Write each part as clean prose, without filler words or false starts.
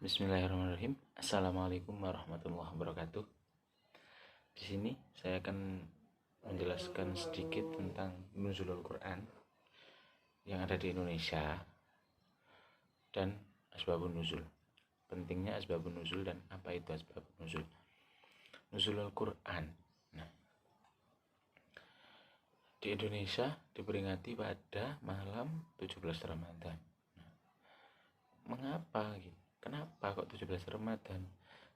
Bismillahirrahmanirrahim. Assalamualaikum warahmatullahi wabarakatuh. Di sini saya akan menjelaskan sedikit tentang nuzulul Quran yang ada di Indonesia dan asbabun nuzul. Pentingnya asbabun nuzul dan apa itu asbabun nuzul. Nuzulul Quran. Di Indonesia diperingati pada malam 17 Ramadan. Mengapa gitu? Kenapa kok 17 Ramadan?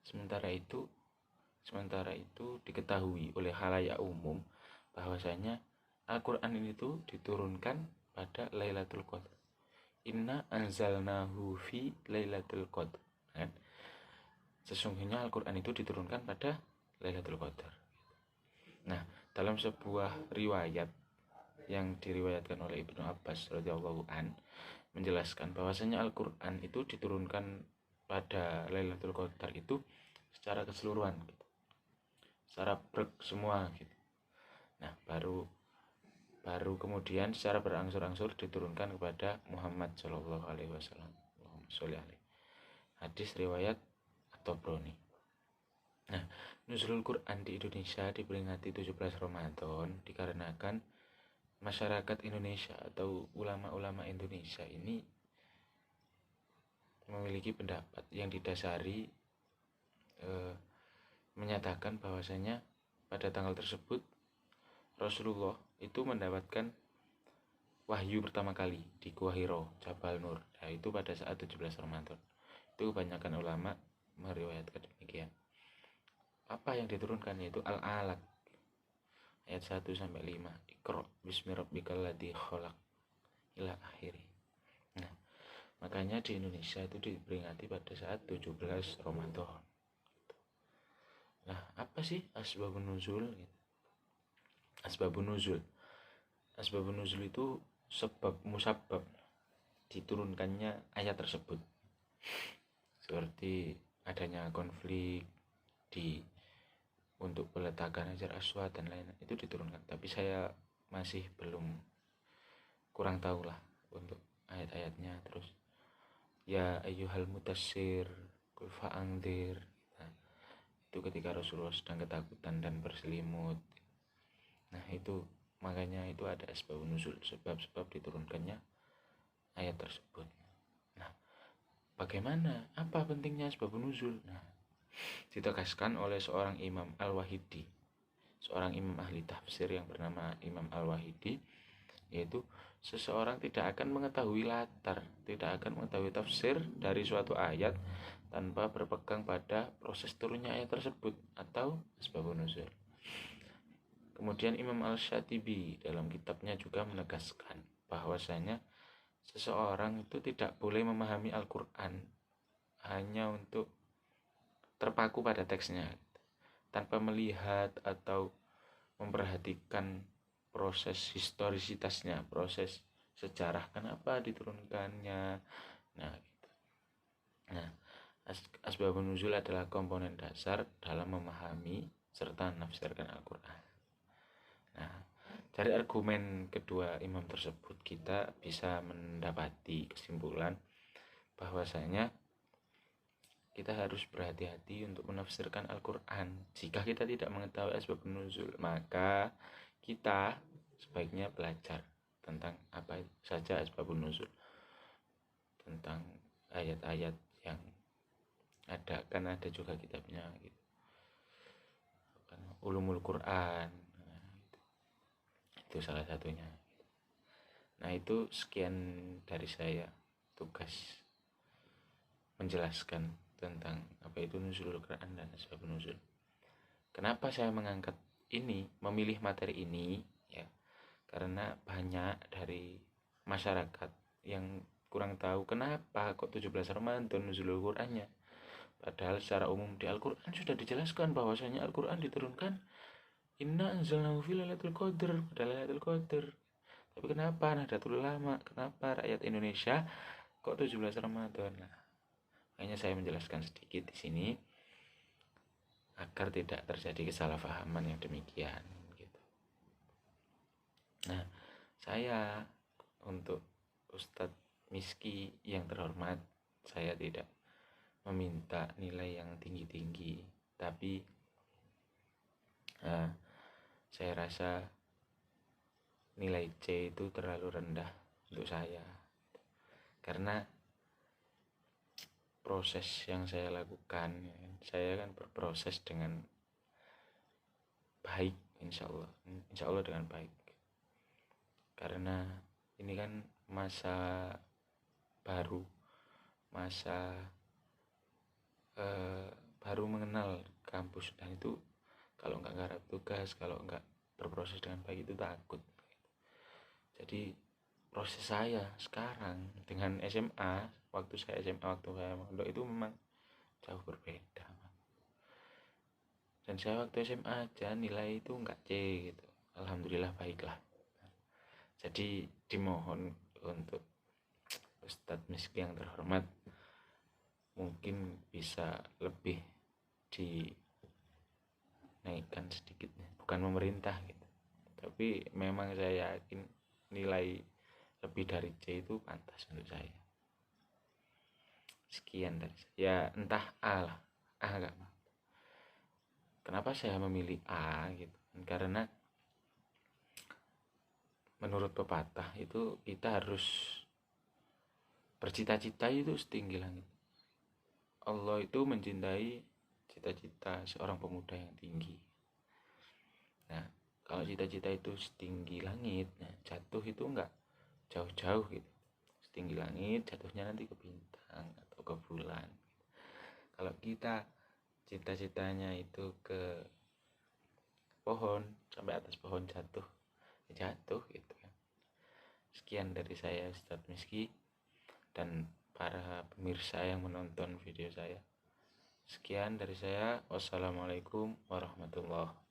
Sementara itu diketahui oleh khalayak umum bahwasanya Al-Quran ini tuh diturunkan pada Lailatul Qadar. Inna anzalnahu fi Lailatul Qadar. Kan? Sesungguhnya Al-Quran itu diturunkan pada Lailatul Qadar. Nah, dalam sebuah riwayat yang diriwayatkan oleh Ibnu Abbas radhiyallahu an menjelaskan bahwasanya Al-Quran itu diturunkan pada Lailatul Qadar itu secara keseluruhan gitu. Secara semua gitu. Nah, baru kemudian secara berangsur-angsur diturunkan kepada Muhammad Shallallahu alaihi wasallam. Hadis riwayat At-Tabrani. Nah, nuzulul Quran di Indonesia diperingati 17 Ramadan dikarenakan masyarakat Indonesia atau ulama-ulama Indonesia ini memiliki pendapat yang didasari menyatakan bahwasanya pada tanggal tersebut Rasulullah itu mendapatkan wahyu pertama kali di Gua Hiro, Jabal Nur. Nah, itu pada saat 17 Ramadan. Itu kebanyakan ulama meriwayatkan demikian. Apa yang diturunkan yaitu Al-Alaq ayat 1 sampai 5. Iqra bismi rabbikal ladzi khalaq ila akhiri. Nah, makanya di Indonesia itu diperingati pada saat 17 Ramadan. Nah, apa sih asbabun nuzul? Asbabun nuzul itu sebab musabab diturunkannya ayat tersebut. Seperti adanya konflik untuk peletakan Hajar Aswad dan lain-lain itu diturunkan. Tapi saya masih kurang tahu lah untuk ayat-ayatnya. Terus ya ayyuhal mudassir qul fa'andzir. Nah, itu ketika Rasulullah sedang ketakutan dan berselimut. Nah, itu makanya itu ada asbabun nuzul, sebab-sebab diturunkannya ayat tersebut. Nah, bagaimana? Apa pentingnya asbabun nuzul? Nah, ditegaskan oleh seorang Imam Al-Wahidi, seorang imam ahli tafsir yang bernama Imam Al-Wahidi, yaitu seseorang tidak akan mengetahui latar, tidak akan mengetahui tafsir dari suatu ayat tanpa berpegang pada proses turunnya ayat tersebut atau asbabun nuzul. Kemudian Imam Al-Syatibi dalam kitabnya juga menegaskan bahwasanya seseorang itu tidak boleh memahami Al-Quran hanya untuk terpaku pada teksnya tanpa melihat atau memperhatikan proses historisitasnya, proses sejarah kenapa diturunkannya. Nah, asbabun nuzul adalah komponen dasar dalam memahami serta menafsirkan Al-Quran. Nah, dari argumen kedua imam tersebut kita bisa mendapati kesimpulan bahwasanya kita harus berhati-hati untuk menafsirkan Al-Quran. Jika kita tidak mengetahui asbabun nuzul, maka kita sebaiknya belajar tentang apa saja asbabun nuzul, tentang ayat-ayat yang ada, kan ada juga kitabnya gitu. Ulumul Quran, itu salah satunya. Nah, itu sekian dari saya, tugas menjelaskan tentang apa itu nuzulul Quran dan asbabun nuzul. Kenapa saya memilih materi ini ya? Karena banyak dari masyarakat yang kurang tahu kenapa kok 17 Ramadan nuzulul Qurannya. Padahal secara umum di Al-Quran sudah dijelaskan bahwasanya Al-Quran diturunkan Inna anzalnahu fi Lailatul Qadar, pada Lailatul Qadar. Tapi kenapa Nahdlatul Ulama, kenapa rakyat Indonesia kok 17 Ramadan? Nah, makanya saya menjelaskan sedikit di sini agar tidak terjadi kesalahpahaman yang demikian gitu. Nah, saya untuk Ustadz Miski yang terhormat, saya tidak meminta nilai yang tinggi-tinggi, tapi saya rasa nilai C itu terlalu rendah untuk saya, karena proses yang saya lakukan, saya kan berproses dengan baik, insya Allah dengan baik, karena ini kan masa baru, masa baru mengenal kampus, dan itu kalau nggak garap tugas, kalau nggak berproses dengan baik itu takut. Jadi proses saya sekarang dengan SMA, waktu saya mondok itu memang jauh berbeda. Dan saya waktu SMA aja nilai itu nggak C gitu, alhamdulillah baiklah. Jadi dimohon untuk Ustadz Miski yang terhormat, mungkin bisa lebih dinaikkan sedikit, bukan pemerintah gitu, tapi memang saya yakin nilai lebih dari C itu pantas untuk saya. Sekian dari saya. Ya entah A lah, A enggak. Kenapa saya memilih A gitu? Karena menurut pepatah itu kita harus bercita-cita itu setinggi langit. Allah itu mencintai cita-cita seorang pemuda yang tinggi. Nah, kalau cita-cita itu setinggi langit, nah jatuh itu enggak jauh-jauh gitu. Setinggi langit, jatuhnya nanti ke bintang atau ke bulan. Kalau kita cita-citanya itu ke pohon, sampai atas pohon jatuh gitu kan. Sekian dari saya, Ustadz Miski, dan para pemirsa yang menonton video saya. Sekian dari saya. Wassalamualaikum warahmatullahi wabarakatuh.